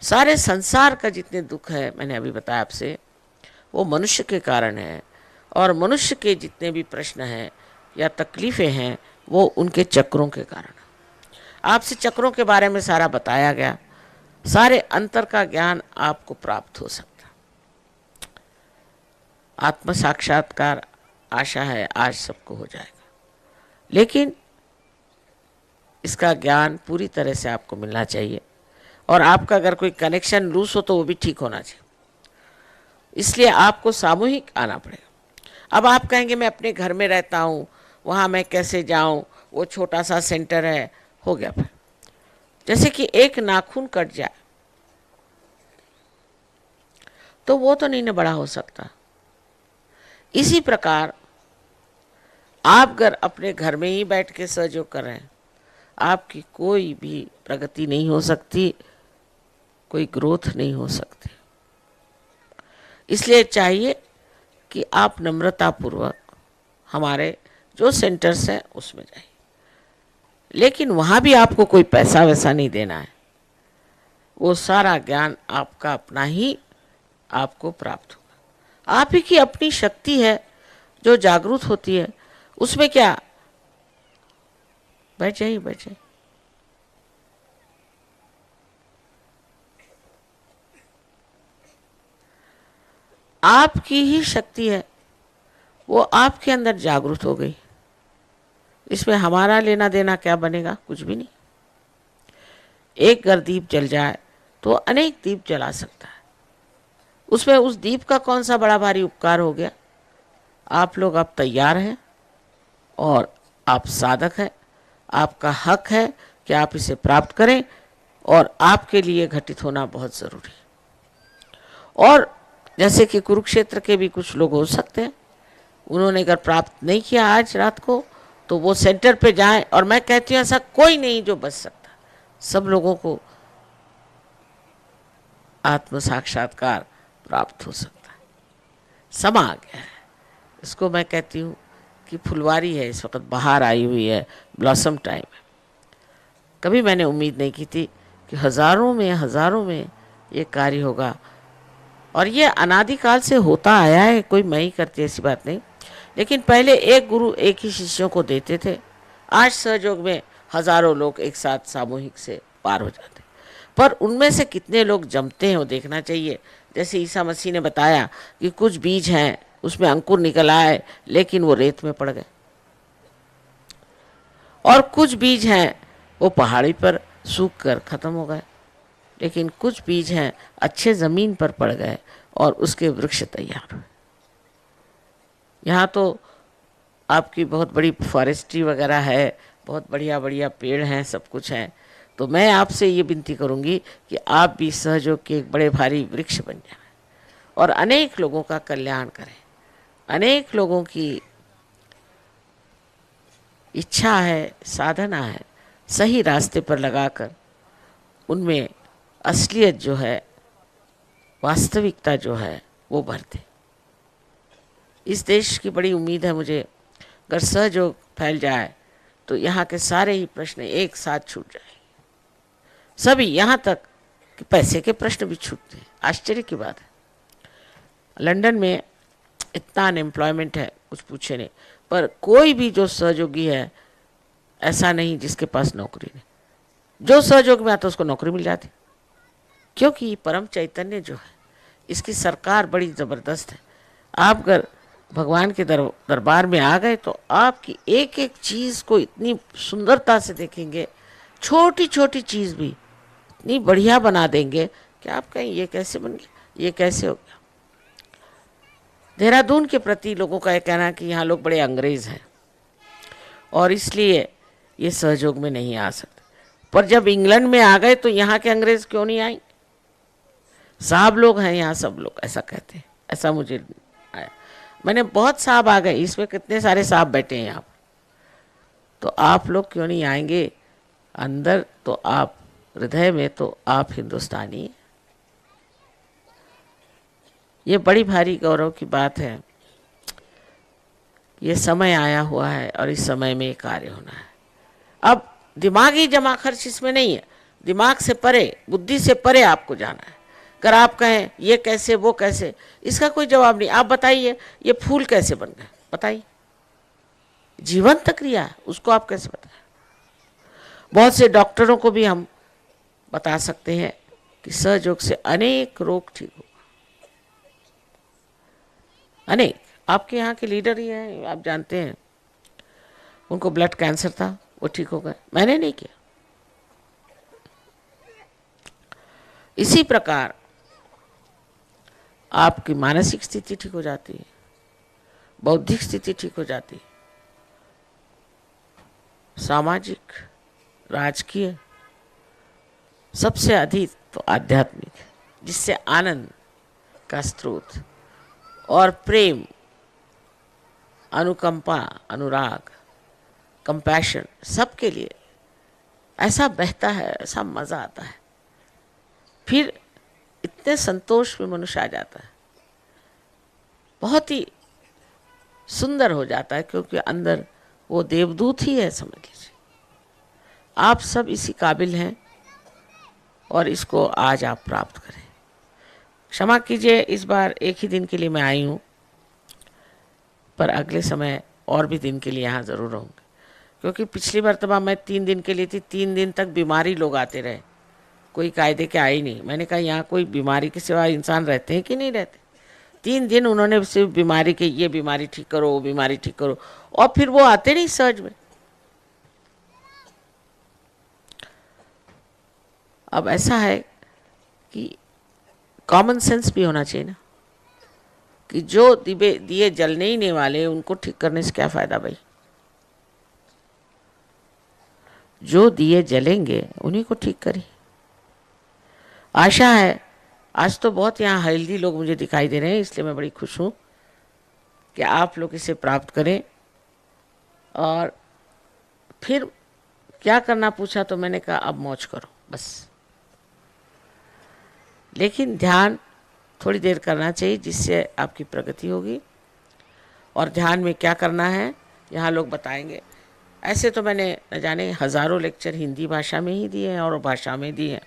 सारे संसार का जितने दुख है, मैंने अभी बताया आपसे, वो मनुष्य के कारण है। और मनुष्य के जितने भी प्रश्न हैं या तकलीफ़ें हैं, वो उनके चक्रों के कारण। आपसे चक्रों के बारे में सारा बताया गया, सारे अंतर का ज्ञान आपको प्राप्त हो सकता। आत्म साक्षात्कार आशा है आज सबको हो जाएगा, लेकिन इसका ज्ञान पूरी तरह से आपको मिलना चाहिए। और आपका अगर कोई कनेक्शन लूज हो तो वो भी ठीक होना चाहिए, इसलिए आपको सामूहिक आना पड़ेगा। अब आप कहेंगे मैं अपने घर में रहता हूँ, वहाँ मैं कैसे जाऊँ, वो छोटा सा सेंटर है, हो गया फिर। जैसे कि एक नाखून कट जाए तो वो तो नहीं न बड़ा हो सकता। इसी प्रकार आप अगर अपने घर में ही बैठ के सहयोग कर रहे हैं, आपकी कोई भी प्रगति नहीं हो सकती, कोई ग्रोथ नहीं हो सकती। इसलिए चाहिए कि आप नम्रतापूर्वक हमारे जो सेंटर्स हैं उसमें जाइए, लेकिन वहाँ भी आपको कोई पैसा वैसा नहीं देना है। वो सारा ज्ञान आपका अपना ही आपको प्राप्त होगा। आप ही की अपनी शक्ति है जो जागरूक होती है, उसमें क्या, बैठ जाइए बैठ जाइए। आपकी ही शक्ति है, वो आपके अंदर जागरूक हो गई। इसमें हमारा लेना देना क्या बनेगा, कुछ भी नहीं। एक अगर दीप जल जाए तो अनेक दीप जला सकता है, उसमें उस दीप का कौन सा बड़ा भारी उपकार हो गया। आप लोग अब तैयार हैं और आप साधक हैं, आपका हक है कि आप इसे प्राप्त करें, और आपके लिए घटित होना बहुत ज़रूरी है। और जैसे कि कुरुक्षेत्र के भी कुछ लोग हो सकते हैं, उन्होंने अगर प्राप्त नहीं किया आज रात को, तो वो सेंटर पे जाएं। और मैं कहती हूँ ऐसा कोई नहीं जो बच सकता, सब लोगों को आत्म साक्षात्कार प्राप्त हो सकता है। समा आ गया है, इसको मैं कहती हूँ कि फुलवारी है, इस वक्त बाहर आई हुई है, ब्लॉसम टाइम है। कभी मैंने उम्मीद नहीं की थी कि हज़ारों में ये कार्य होगा, और ये अनादिकाल से होता आया है, कोई मैं ही करती ऐसी बात नहीं। लेकिन पहले एक गुरु एक ही शिष्यों को देते थे, आज सहयोग में हज़ारों लोग एक साथ सामूहिक से पार हो जाते। पर उनमें से कितने लोग जमते हैं वो देखना चाहिए। जैसे ईसा मसीह ने बताया कि कुछ बीज हैं, उसमें अंकुर निकल आए, लेकिन वो रेत में पड़ गए। और कुछ बीज हैं वो पहाड़ी पर सूख कर खत्म हो गए, लेकिन कुछ बीज हैं अच्छे ज़मीन पर पड़ गए और उसके वृक्ष तैयार हुए। यहाँ तो आपकी बहुत बड़ी फॉरेस्ट्री वगैरह है, बहुत बढ़िया बढ़िया पेड़ हैं, सब कुछ हैं। तो मैं आपसे ये विनती करूँगी कि आप भी सहयोग के एक बड़े भारी वृक्ष बन जाएं और अनेक लोगों का कल्याण करें। अनेक लोगों की इच्छा है, साधना है, सही रास्ते पर लगाकर उनमें असलियत जो है, वास्तविकता जो है, वो भर दे। इस देश की बड़ी उम्मीद है मुझे, अगर सहयोग फैल जाए तो यहाँ के सारे ही प्रश्न एक साथ छूट जाए, सभी, यहाँ तक कि पैसे के प्रश्न भी छूटते हैं। आश्चर्य की बात है, लंदन में इतना अनएम्प्लॉयमेंट है, कुछ पूछे नहीं। पर कोई भी जो सहयोगी है ऐसा नहीं जिसके पास नौकरी नहीं। जो सहयोग में आता उसको नौकरी मिल जाती, क्योंकि परम चैतन्य जो है, इसकी सरकार बड़ी ज़बरदस्त है। आप अगर भगवान के दरबार में आ गए तो आपकी एक एक चीज़ को इतनी सुंदरता से देखेंगे, छोटी छोटी चीज़ भी इतनी बढ़िया बना देंगे कि आप कहें ये कैसे बन गया, ये कैसे हो गया। देहरादून के प्रति लोगों का यह कहना है कि यहाँ लोग बड़े अंग्रेज़ हैं और इसलिए ये सहयोग में नहीं आ सकते। पर जब इंग्लैंड में आ गए तो यहाँ के अंग्रेज़ क्यों नहीं आए? साहब लोग हैं यहाँ, सब लोग ऐसा कहते हैं, ऐसा मुझे आया। मैंने बहुत साहब आ गए, इसमें कितने सारे साहब बैठे हैं यहाँ पर, तो आप लोग क्यों नहीं आएंगे अंदर? तो आप हृदय में तो आप हिंदुस्तानी हैं। ये बड़ी भारी गौरव की बात है। ये समय आया हुआ है और इस समय में कार्य होना है। अब दिमागी जमा खर्च इसमें नहीं है, दिमाग से परे, बुद्धि से परे आपको जाना है। अगर आप कहें ये कैसे वो कैसे, इसका कोई जवाब नहीं। आप बताइए ये फूल कैसे बन गए, बताइए, जीवंत क्रिया है, उसको आप कैसे बताएं। बहुत से डॉक्टरों को भी हम बता सकते हैं कि सहयोग से अनेक रोग ठीक हो, अनेक। आपके यहाँ के लीडर ही हैं, आप जानते हैं, उनको ब्लड कैंसर था, वो ठीक हो गए, मैंने नहीं किया। इसी प्रकार आपकी मानसिक स्थिति ठीक हो जाती है, बौद्धिक स्थिति ठीक हो जाती है, सामाजिक, राजकीय, सबसे अधिक तो आध्यात्मिक, जिससे आनंद का स्रोत और प्रेम, अनुकंपा, अनुराग, कंपैशन सबके लिए ऐसा बहता है, ऐसा मज़ा आता है। फिर इतने संतोष में मनुष्य आ जाता है, बहुत ही सुंदर हो जाता है, क्योंकि अंदर वो देवदूत ही है, समझ लीजिए। आप सब इसी काबिल हैं और इसको आज आप प्राप्त करें। क्षमा कीजिए, इस बार एक ही दिन के लिए मैं आई हूँ, पर अगले समय और भी दिन के लिए यहाँ ज़रूर रहूँगी, क्योंकि पिछली मरतबा मैं 3 दिन के लिए थी, 3 दिन तक बीमारी लोग आते रहे, कोई कायदे के आए नहीं। मैंने कहा यहाँ कोई बीमारी के सिवा इंसान रहते हैं कि नहीं रहते। 3 दिन उन्होंने सिर्फ बीमारी के, ये बीमारी ठीक करो, वो बीमारी ठीक करो, और फिर वो आते नहीं सहज में। अब ऐसा है कि कॉमन सेंस भी होना चाहिए ना, कि जो दिए जलने ही नहीं वाले उनको ठीक करने से क्या फायदा भाई। जो दिए जलेंगे उन्हीं को ठीक करिए। आशा है, आज तो बहुत यहाँ हेल्दी लोग मुझे दिखाई दे रहे हैं, इसलिए मैं बड़ी खुश हूँ कि आप लोग इसे प्राप्त करें। और फिर क्या करना पूछा तो मैंने कहा अब मौज करो बस, लेकिन ध्यान थोड़ी देर करना चाहिए, जिससे आपकी प्रगति होगी। और ध्यान में क्या करना है यहाँ लोग बताएंगे। ऐसे तो मैंने न जाने हज़ारों लेक्चर हिंदी भाषा में ही दिए हैं और भाषा में दिए हैं,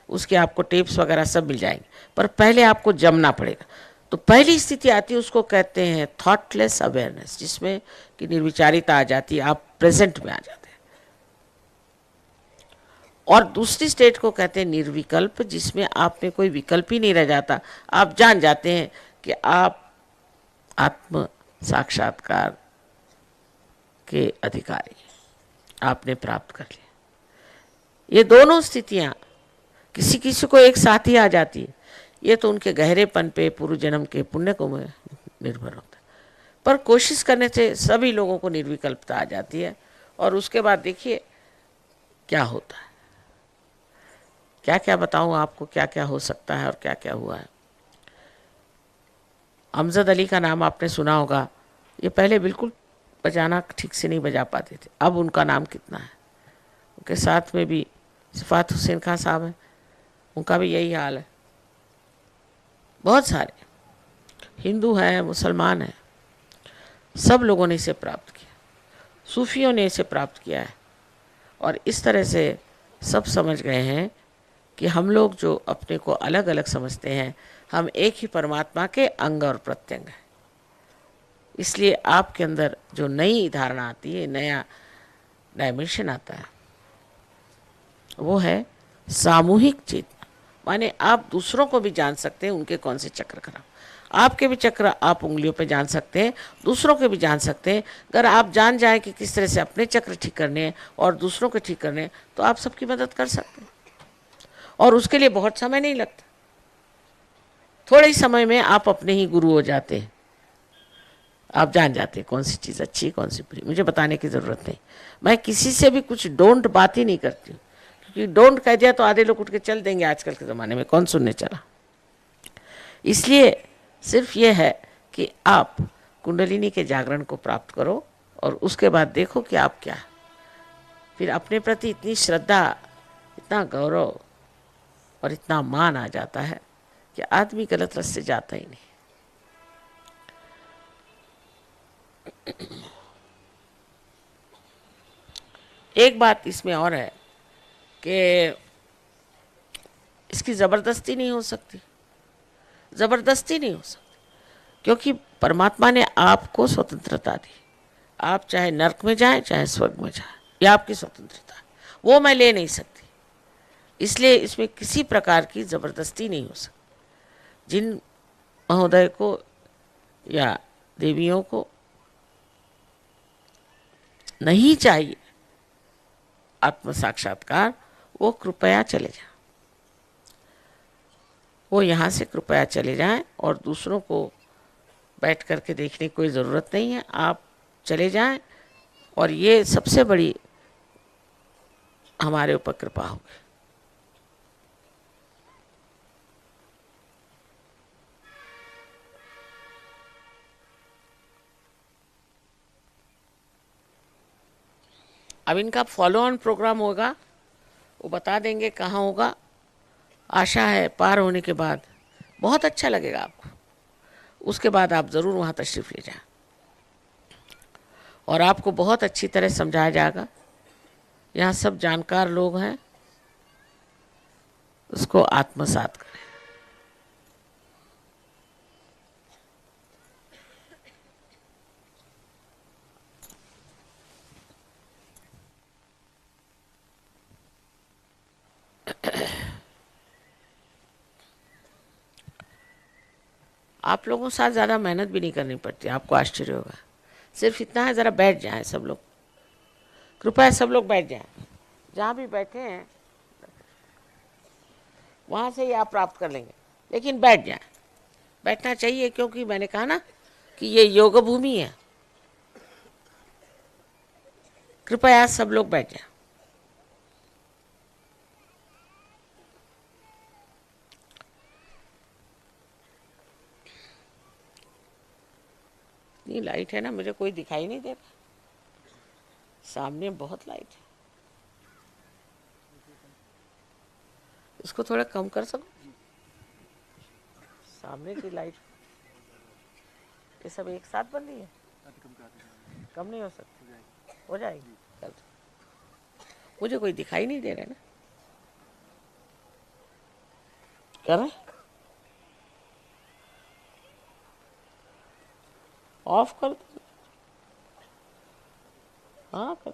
उसके आपको टेप्स वगैरह सब मिल जाएंगे, पर पहले आपको जमना पड़ेगा। तो पहली स्थिति आती है, उसको कहते हैं थॉटलेस अवेयरनेस, जिसमें कि निर्विचारिता आ जाती है, आप प्रेजेंट में आ जाते हैं। और दूसरी स्टेट को कहते हैं निर्विकल्प, जिसमें आप में कोई विकल्प ही नहीं रह जाता, आप जान जाते हैं कि आप आत्म साक्षात्कार के अधिकारी आपने प्राप्त कर लिया। ये दोनों स्थितियां किसी किसी को एक साथ ही आ जाती है, ये तो उनके गहरेपन पे, पूर्व जन्म के पुण्य को निर्भर होता है। पर कोशिश करने से सभी लोगों को निर्विकल्पता आ जाती है। और उसके बाद देखिए क्या होता है, क्या क्या बताऊं आपको, क्या क्या हो सकता है और क्या क्या हुआ है। अमजद अली का नाम आपने सुना होगा, ये पहले बिल्कुल बजाना ठीक से नहीं बजा पाते थे, अब उनका नाम कितना है। उनके साथ में भी सिफात हुसैन खां साहब हैं, उनका भी यही हाल है। बहुत सारे हिंदू हैं, मुसलमान हैं, सब लोगों ने इसे प्राप्त किया, सूफियों ने इसे प्राप्त किया है। और इस तरह से सब समझ गए हैं कि हम लोग जो अपने को अलग अलग समझते हैं, हम एक ही परमात्मा के अंग और प्रत्यंग हैं। इसलिए आपके अंदर जो नई धारणा आती है, नया डायमेंशन आता है, वो है सामूहिक चेतना। माने आप दूसरों को भी जान सकते हैं, उनके कौन से चक्र खराब, आपके भी चक्र आप उंगलियों पे जान सकते हैं, दूसरों के भी जान सकते हैं। अगर आप जान जाए कि किस तरह से अपने चक्र ठीक करने हैं और दूसरों के ठीक करने हैं, तो आप सबकी मदद कर सकते हैं। और उसके लिए बहुत समय नहीं लगता, थोड़े ही समय में आप अपने ही गुरु हो जाते हैं। आप जान जाते हैं कौन सी चीज़ अच्छी है, कौन सी बुरी। मुझे बताने की ज़रूरत नहीं, मैं किसी से भी कुछ डोंट बात ही नहीं करती हूँ, क्योंकि डोंट कह दिया तो आधे लोग उठ के चल देंगे, आजकल के ज़माने में कौन सुनने चला। इसलिए सिर्फ ये है कि आप कुंडलिनी के जागरण को प्राप्त करो और उसके बाद देखो कि आप क्या, फिर अपने प्रति इतनी श्रद्धा, इतना गौरव और इतना मान आ जाता है कि आदमी गलत रास्ते जाता ही नहीं। एक बात इसमें और है कि इसकी ज़बरदस्ती नहीं हो सकती, ज़बरदस्ती नहीं हो सकती, क्योंकि परमात्मा ने आपको स्वतंत्रता दी। आप चाहे नर्क में जाएं चाहे स्वर्ग में जाएं, ये आपकी स्वतंत्रता है, वो मैं ले नहीं सकती। इसलिए इसमें किसी प्रकार की ज़बरदस्ती नहीं हो सकती। जिन महोदय को या देवियों को नहीं चाहिए आत्म साक्षात्कार, वो कृपया चले जाएं, वो यहाँ से कृपया चले जाएं, और दूसरों को बैठ करके देखने की कोई ज़रूरत नहीं है। आप चले जाएं, और ये सबसे बड़ी हमारे ऊपर कृपा होगी। अब इनका फॉलो ऑन प्रोग्राम होगा, वो बता देंगे कहाँ होगा। आशा है पार होने के बाद बहुत अच्छा लगेगा आपको। उसके बाद आप ज़रूर वहाँ तशरीफ़ ले जाएं, और आपको बहुत अच्छी तरह समझाया जाएगा। यहाँ सब जानकार लोग हैं, उसको आत्मसात करें। आप लोगों के साथ ज़्यादा मेहनत भी नहीं करनी पड़ती, आपको आश्चर्य होगा। सिर्फ इतना है, ज़रा बैठ जाएं सब लोग, कृपया सब लोग बैठ जाएं। जहाँ भी बैठे हैं वहाँ से ही आप प्राप्त कर लेंगे, लेकिन बैठ जाएं। बैठना चाहिए, क्योंकि मैंने कहा ना कि ये योग भूमि है। कृपया सब लोग बैठ जाएं। इतनी लाइट है ना, मुझे कोई दिखाई नहीं दे रहा, सामने बहुत लाइट है। इसको थोड़ा कम कर सको, सामने की लाइट। ये सब एक साथ बन रही है, कम नहीं हो सकती, हो जाएगी कल। मुझे कोई दिखाई नहीं दे रहा है ना, कर रहे ऑफ कर दो। हाँ कर,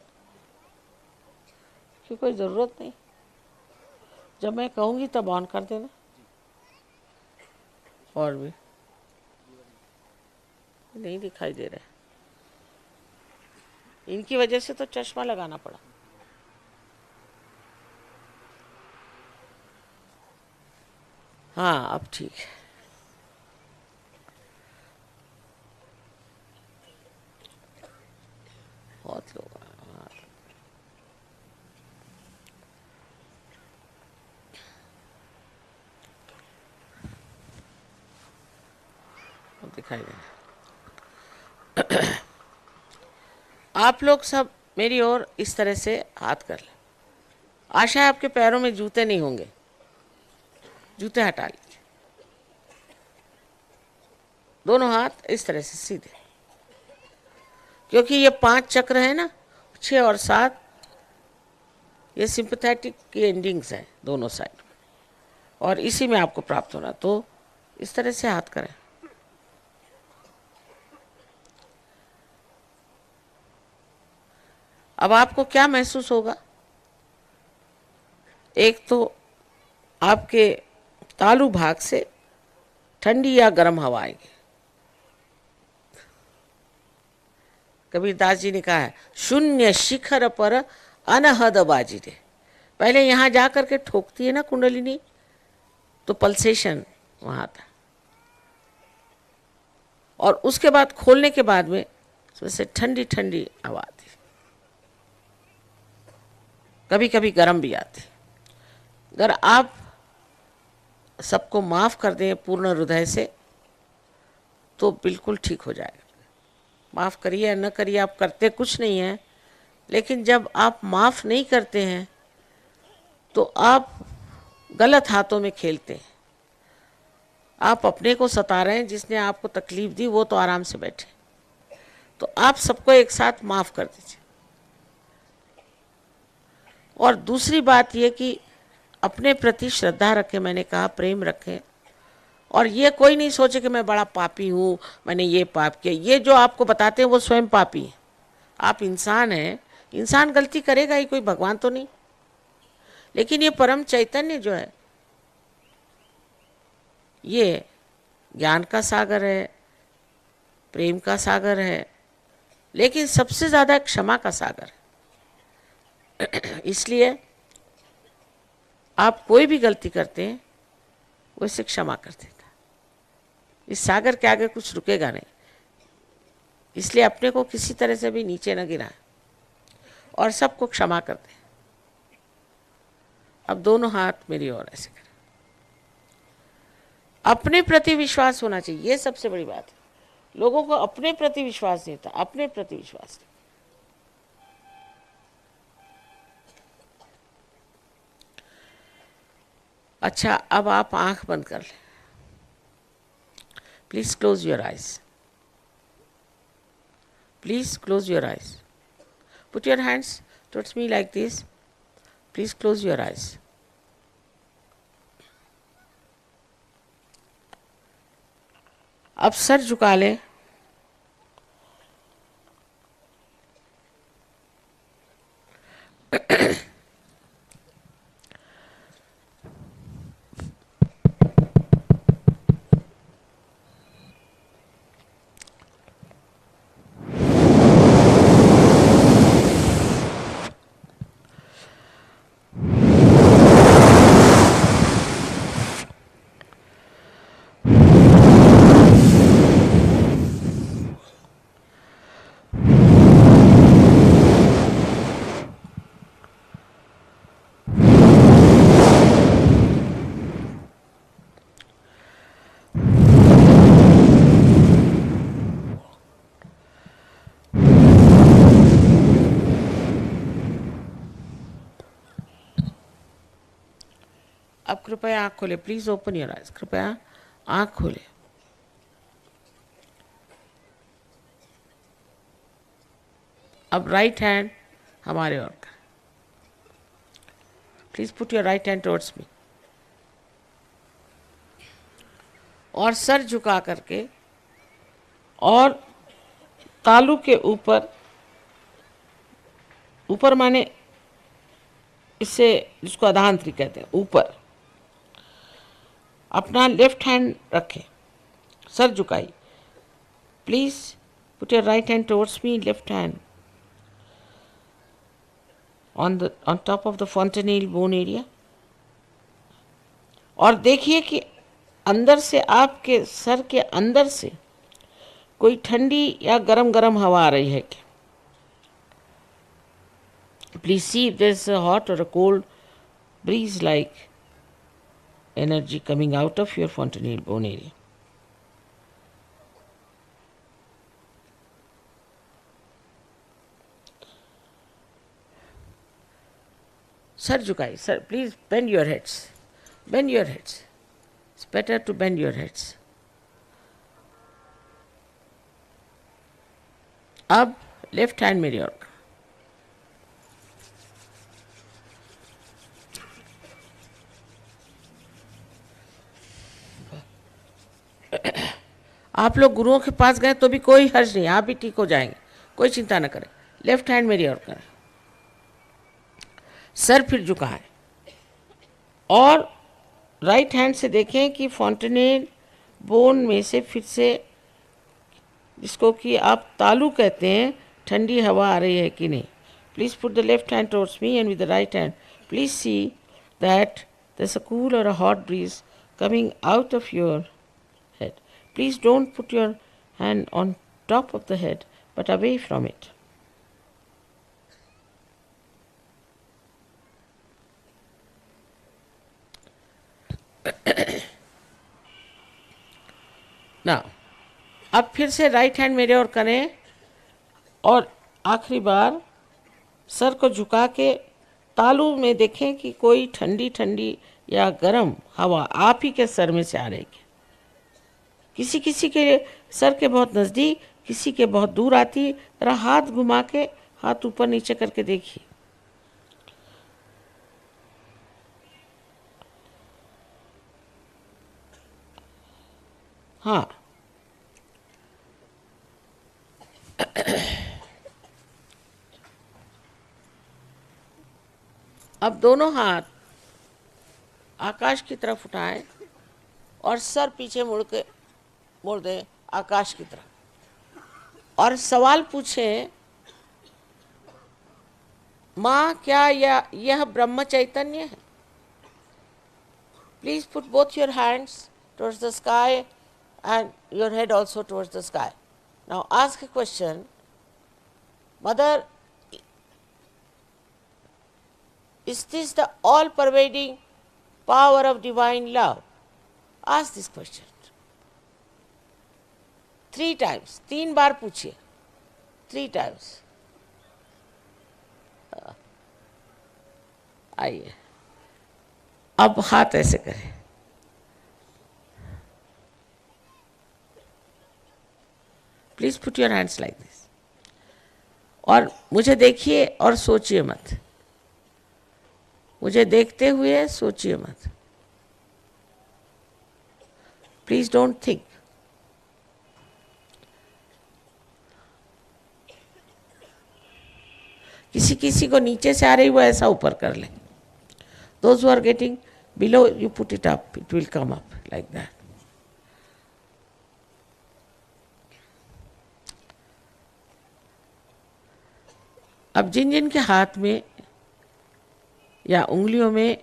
कि कोई ज़रूरत नहीं, जब मैं कहूँगी तब ऑन कर देना। और भी नहीं दिखाई दे रहा है, इनकी वजह से तो चश्मा लगाना पड़ा। हाँ अब ठीक है। बहुत लोग दिखाई दे रहा। आप लोग सब मेरी ओर इस तरह से हाथ कर लें। आशा है आपके पैरों में जूते नहीं होंगे, जूते हटा लीजिए। दोनों हाथ इस तरह से सीधे, क्योंकि ये 5 चक्र है ना, 6 और 7, ये सिंपैथेटिक की एंडिंग्स हैं दोनों साइड, और इसी में आपको प्राप्त होना। तो इस तरह से हाथ करें। अब आपको क्या महसूस होगा? एक तो आपके तालू भाग से ठंडी या गर्म हवा आएगी। कबीरदास जी ने कहा है, शून्य शिखर पर अनहद बाजिरे। पहले यहाँ जा करके ठोकती है ना कुंडलिनी, तो पल्सेशन वहाँ था, और उसके बाद खोलने के बाद में उसमें से ठंडी ठंडी हवा आती, कभी कभी गर्म भी आती। अगर आप सबको माफ़ कर दें पूर्ण हृदय से, तो बिल्कुल ठीक हो जाएगा। माफ़ करिए या न करिए, आप करते कुछ नहीं हैं, लेकिन जब आप माफ़ नहीं करते हैं तो आप गलत हाथों में खेलते हैं। आप अपने को सता रहे हैं, जिसने आपको तकलीफ़ दी वो तो आराम से बैठे। तो आप सबको एक साथ माफ़ कर दीजिए। और दूसरी बात ये कि अपने प्रति श्रद्धा रखें, मैंने कहा प्रेम रखें, और ये कोई नहीं सोचे कि मैं बड़ा पापी हूँ, मैंने ये पाप किया। ये जो आपको बताते हैं वो स्वयं पापी है। आप इंसान हैं, इंसान गलती करेगा ही, कोई भगवान तो नहीं। लेकिन ये परम चैतन्य जो है, ये ज्ञान का सागर है, प्रेम का सागर है, लेकिन सबसे ज़्यादा क्षमा का सागर है। इसलिए आप कोई भी गलती करते हैं वो इसे क्षमा कर देता है। इस सागर के आगे कुछ रुकेगा नहीं। इसलिए अपने को किसी तरह से भी नीचे न गिराएं और सबको क्षमा कर दें। अब दोनों हाथ मेरी ओर ऐसे करें। अपने प्रति विश्वास होना चाहिए, ये सबसे बड़ी बात है। लोगों को अपने प्रति विश्वास नहीं होता, अपने प्रति विश्वास नहीं। अच्छा, अब आप आंख बंद कर लें। Please close your eyes. Please close your eyes. Put your hands towards me like this. Please close your eyes. अब सर झुका लें। अब कृपया आँख खोले। Please open your eyes. कृपया आँख खोले। अब राइट हैंड हमारे ओर का। Please put your right hand towards मी। और सर झुका करके और तालू के ऊपर, ऊपर माने इससे जिसको अधांतरी कहते हैं, ऊपर अपना लेफ्ट हैंड रखें। सर झुकाई। Please put your right hand towards me, left hand on top of the fontanelle bone area। और देखिए कि अंदर से, आपके सर के अंदर से कोई ठंडी या गरम गरम हवा आ रही है क्या? Please see if there is a hot or a cold breeze like energy coming out of your fontanelle bone area। सर झुकाई। सर please bend your heads. Bend your heads. It's better to bend your heads. अब left hand मेरी ओर। आप लोग गुरुओं के पास गए तो भी कोई हर्ज नहीं, आप भी ठीक हो जाएंगे, कोई चिंता न करें। लेफ्ट हैंड मेरी ओर करें। सर फिर झुकाएं और राइट हैंड से देखें कि फॉन्टेनेल बोन में से फिर से, जिसको कि आप तालू कहते हैं, ठंडी हवा आ रही है कि नहीं। Please put the left hand towards me and with the right hand please see that there is a cool or a hot breeze coming out of your head. Please don't put your hand on top of the head but away from it. Now, अब फिर से right hand मेरे ओर करें और आखिरी बार sir को झुका के तालू में देखें कि कोई ठंडी ठंडी या गर्म हवा आप ही के सर में से आ रही है। किसी किसी के सर के बहुत नज़दीक, किसी के बहुत दूर आती है। जरा हाथ घुमा के, हाथ ऊपर नीचे करके देखिए। हाँ, अब दोनों हाथ आकाश की तरफ उठाएं और सर पीछे मोड़ दें आकाश की तरफ और सवाल पूछें, माँ क्या यह ब्रह्म चैतन्य है? Please put both your hands towards the sky and your head also towards the sky. Now ask a question, Mother, is this the all-pervading power of divine love? Ask this question 3 times. 3 बार पूछिए, 3 times. आइए, अब हाथ ऐसे करें, please put your hands like this, और मुझे देखिए और सोचिए मत, मुझे देखते हुए सोचिए मत, प्लीज डोंट थिंक. किसी किसी को नीचे से आ रही वो ऐसा ऊपर कर ले. Those who are getting below, you put it up, it will come up like that. अब जिन जिन के हाथ में या उंगलियों में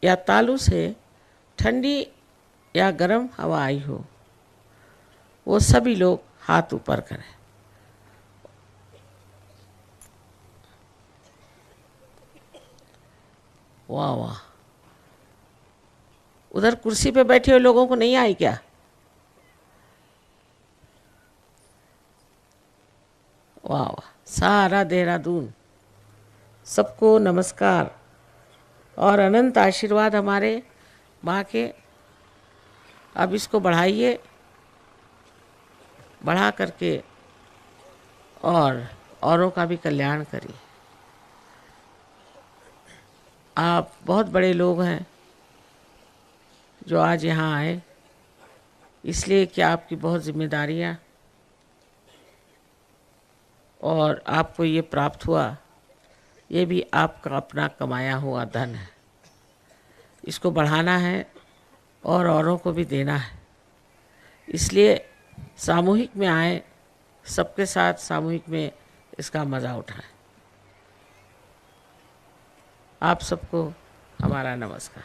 या तालू से ठंडी या गर्म हवा आई हो, वो सभी लोग हाथ ऊपर करें. वाह वाह, उधर कुर्सी पे बैठे हुए लोगों को नहीं आई क्या? वाह वाह, सारा देहरादून, सबको नमस्कार और अनंत आशीर्वाद हमारे माँ के. अब इसको बढ़ाइए, बढ़ा करके और औरों का भी कल्याण करिए. आप बहुत बड़े लोग हैं जो आज यहाँ आए, इसलिए कि आपकी बहुत जिम्मेदारियाँ और आपको ये प्राप्त हुआ, ये भी आपका अपना कमाया हुआ धन है. इसको बढ़ाना है और औरों को भी देना है. इसलिए सामूहिक में आए, सबके साथ सामूहिक में इसका मज़ा उठाएं. आप सबको हमारा नमस्कार.